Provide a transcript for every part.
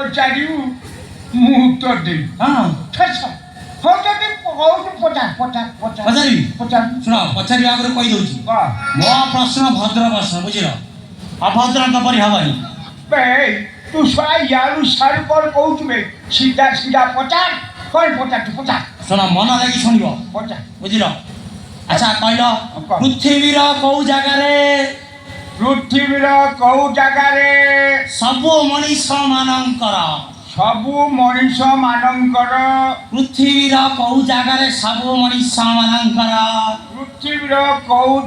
ପଚାରିବୁ ମୁଁ ଉତ୍ତର ଦେବି। ହଁ ହଉ ଯଦି କହୁଛୁ ପଚାରିବି ଶୁଣ ପଚାରିବା ଆଗରୁ କହିଦଉଛି ମୋ ପ୍ରଶ୍ନ ଭଦ୍ର ପ୍ରଶ୍ନ ବୁଝିଲ ଅଭଦ୍ରଙ୍କ ପରି ହବନି। ତୁ ଶଳା ୟାରୁ ସାରୁ କ'ଣ କହୁଛୁ ବେ ସିଧା ସିଧା ପଚାର କ'ଣ ପଚାରୁଛୁ ପଚାର ଶୁଣ ମନ ଲାଗି ଶୁଣିବ ପଚାର ବୁଝିଲ। ଆଚ୍ଛା କହିଲ ପୃଥିବୀର କୋଉ ଜାଗାରେ ସବୁ ମଣିଷ ମାନଙ୍କର ପୃଥିବୀର କୋଉ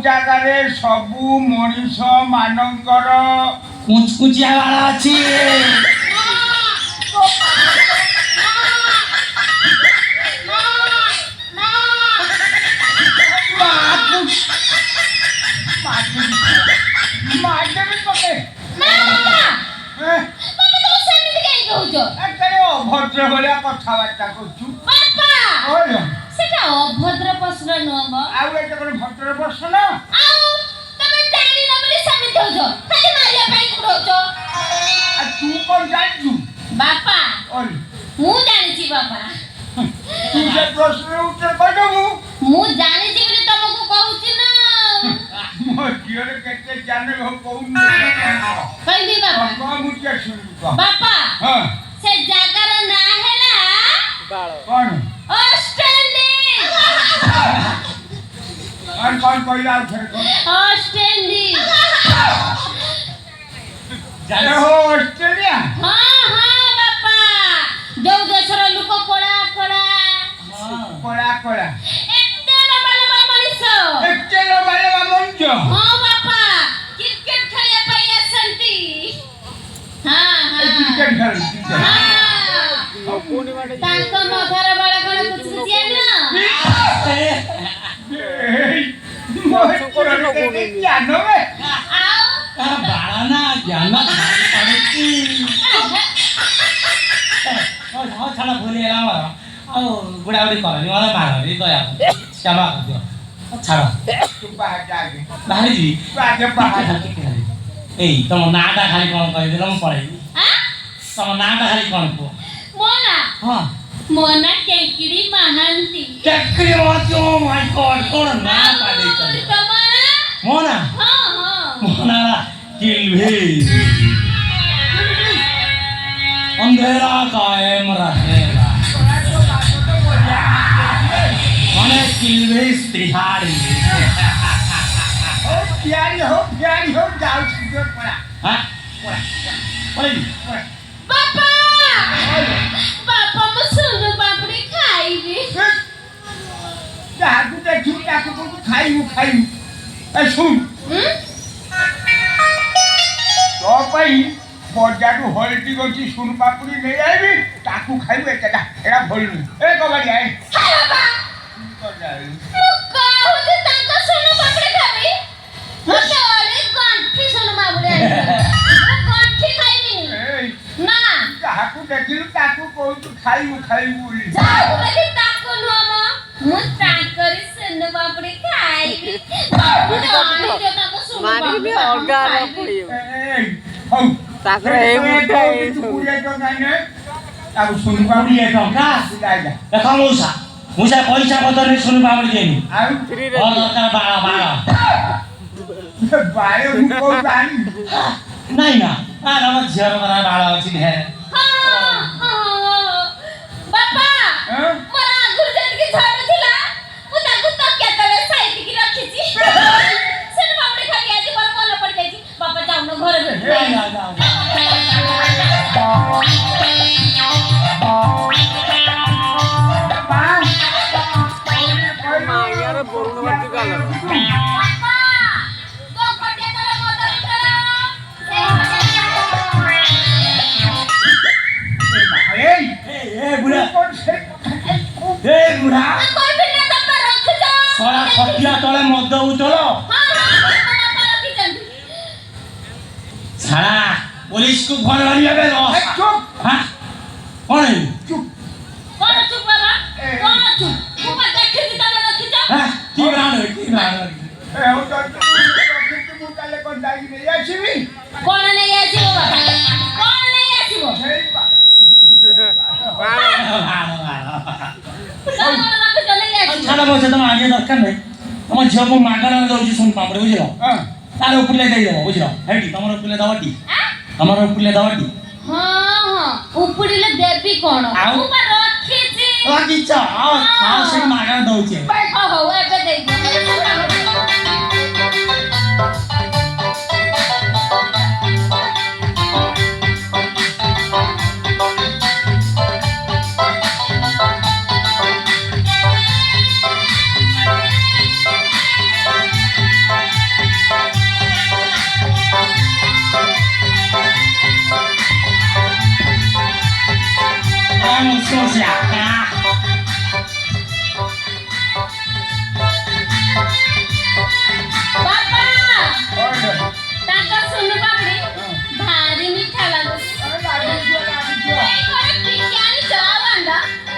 ଜାଗାରେ ସବୁ ମଣିଷ ମାନଙ୍କର କୁଚକୁଚିଆ ବାଳ ଅଛି। ଅଭଦ୍ର ଭଳିଆ କଥାବାର୍ତ୍ତା କରୁଛୁ ସେଟା ଅଭଦ୍ର ପ୍ରଶ୍ନ ନୁହଁ ଆଉ ଏଟା କ'ଣ ଭଦ୍ର ପ୍ରଶ୍ନ? ତମେ ଜାଣିନ ବୋଲି ସେମିତି ହଉଛ ଖାଲି ମାରିବା ପାଇଁ କୁଡଉଛ। ତୁ କ'ଣ ଜାଣିଛୁ ବାପା? ମୁଁ ଜାଣିଛି ବାପା। ତୁ ସେ ପ୍ରଶ୍ନର ଉତ୍ତର କହିଦେବୁ। ମୁଁ ଜାଣିଛି ବୋଲି ତମକୁ କହୁଛି ନା। ମୋ ଝିଅରେ କେତେ ଜାଣେ କହୁନି କହିବି ବାପା। ମୁଁ ଟିକେ ଶୁଣିବି ବାପା ସେ ଜାଗାର ନାଁ ହେଲା କ'ଣ? ଅଷ୍ଟ୍ରେଲିଆ। କ'ଣ କହିଲା ଆଉ ଥରେ ଅଷ୍ଟ୍ରେଲିଆ। ଅଷ୍ଟ୍ରେଲିଆ? ହଁ ବାପା ଯୋଉ ଦେଶର ଲୋକ କଳା ଏତେ ଲମ୍ବା ମଣିଷ ହଁ ବାପା କ୍ରିକେଟ ଖେଳିବା ପାଇଁ ଆସନ୍ତି। ତାଙ୍କ ମଧାର ବାଳ କ'ଣ କୁଚକୁଚିଆ ନୁହଁ? ବାଳ ନା ଜ୍ଞାନ ଛାଡ଼ ଭୁଲି ହେଲା ଆମର ଆଉ ବୁଢ଼ା ବୁଢ଼ୀ କରନି ମୋର ମାରନି ଦୟା କ୍ଷମା କରିଦିଅ ଛାଡ଼ ବାହାରି ଯିବି। ଏଇ ତମ ନାଁଟା ଖାଲି କ'ଣ କହିଦେଲ ମୁଁ ପଳେଇବି। ତମ ନାଁଟା ଖାଲି କ'ଣ କୁହ? ମୋ ନାଁ ଟେଙ୍କିଡ଼ି ମହାନ୍ତି। ଟେଙ୍କିଡ଼ି ମହାନ୍ତି? ଓ ମାଇ ଗଡ୍ କ'ଣ ନାଁ ପାଦେଇଛନ୍ତି? ମୋ ନାଁ ମୋ ନାଁ କିଲଭେଜ। अंधेरा कायम रहेगा माने किलवेश तिहारी प्यारी हो जाओ सीधे पड़ा बापा मैं सुन पापड़ी खाइबी ताकू देखू ताकू को खाइबू ए सुन तो भाई बजारू हल्दी गछि सुन पापड़ी ले आइबी ताकू खाइबू एटा एटा भल ए कबाड़ी आए बाबा को कहू ताको सुन पापड़ी खाबी मोटोले गंठी सुन पापड़ी गंठी खाइबी ना ताकू देखिलु ताकू कहू तू खाइबू बोली जाऊ देखि ताको नुमा मु ताकरी सुन पापड़ी खाइबी बाबू आनी जो ताको सुन पापड़ी अलगा न पड़ियो हौ ताकरे हे मुठे पुरे तो नाइने ताकू सुन पापड़ी ए टंका जाइजा देखा मौसा पैसा पतर नहीं सुन पापड़ी देनी आउ और दरकार बाड़ा बायो को जानी नहीं ना हम झियर बना बाड़ा अछि ने बापा मोरा आगुर जत के झाड़ थिला मु ताकू तो केतले साइड की रखी छी सुन पापड़ी खाली आज पर मन पड़ जाई छी बापा जाऊ न घर भेट जाओ मांगर बोरुण बाटी गाल बापा तो खटिया तले मदर उठला ए बुढ़ा कौन से ए बुढ़ा कोई भी ना तब रख जा सारा खटिया तले मद उतलो बापा रखी जल्दी सारा पुलिस को फोन करिया बे चुप हां कौन है चुप कौन चुप बाबा कौन चुप ऊपर देख के तले रखी जा हां की रान ए हो तो तू मुकाले कोन दागी नहीं आसीबी कौन नहीं आसीबो बाबा कौन नहीं आसीबो ପଇସା ତମ ଆଣିବା ଦରକାର ନାହିଁ ତମ ଝିଅକୁ ମାଗଣା ଦଉଛି ଶୁଣ ପାମ୍ପଡ଼ ବୁଝିଲ ହଁ ତାର ଉପିଲେ ଦେଇଦେବ ବୁଝିଲ ହେଇଟି ତମର ଉପିଲେ ଦବଟି ତମର ଉପିଲେ ଦବଟି ହଁ ହଁ ଉପୁଡ଼ିଲେ ଦେବି କଣ ଆଉ? ମୁଁ ବା ରଖିଛି ରଖିଛ ଆଉ ସେଇ ମାଗଣା ଦଉଛି ହଉ ହଉ ଏବେ ଦେଇଦିଅ Vamos, Sônia! ବାପା କଣ ତାଙ୍କ ସୁନୁ ପାମ୍ପଡ଼ି ଭାରି ମିଠା ଲାଗୁଛି ଏଇ ଘରେ ଟିକେ ଆଣିଛ ଆଉ ଆଣ୍ଡ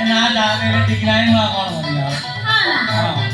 ନା ଯାହା ଟିକେ ନାହିଁ ମୁଁ ଆଉ କ'ଣ କରିବି ଆଉ ହଁ ନା ହଁ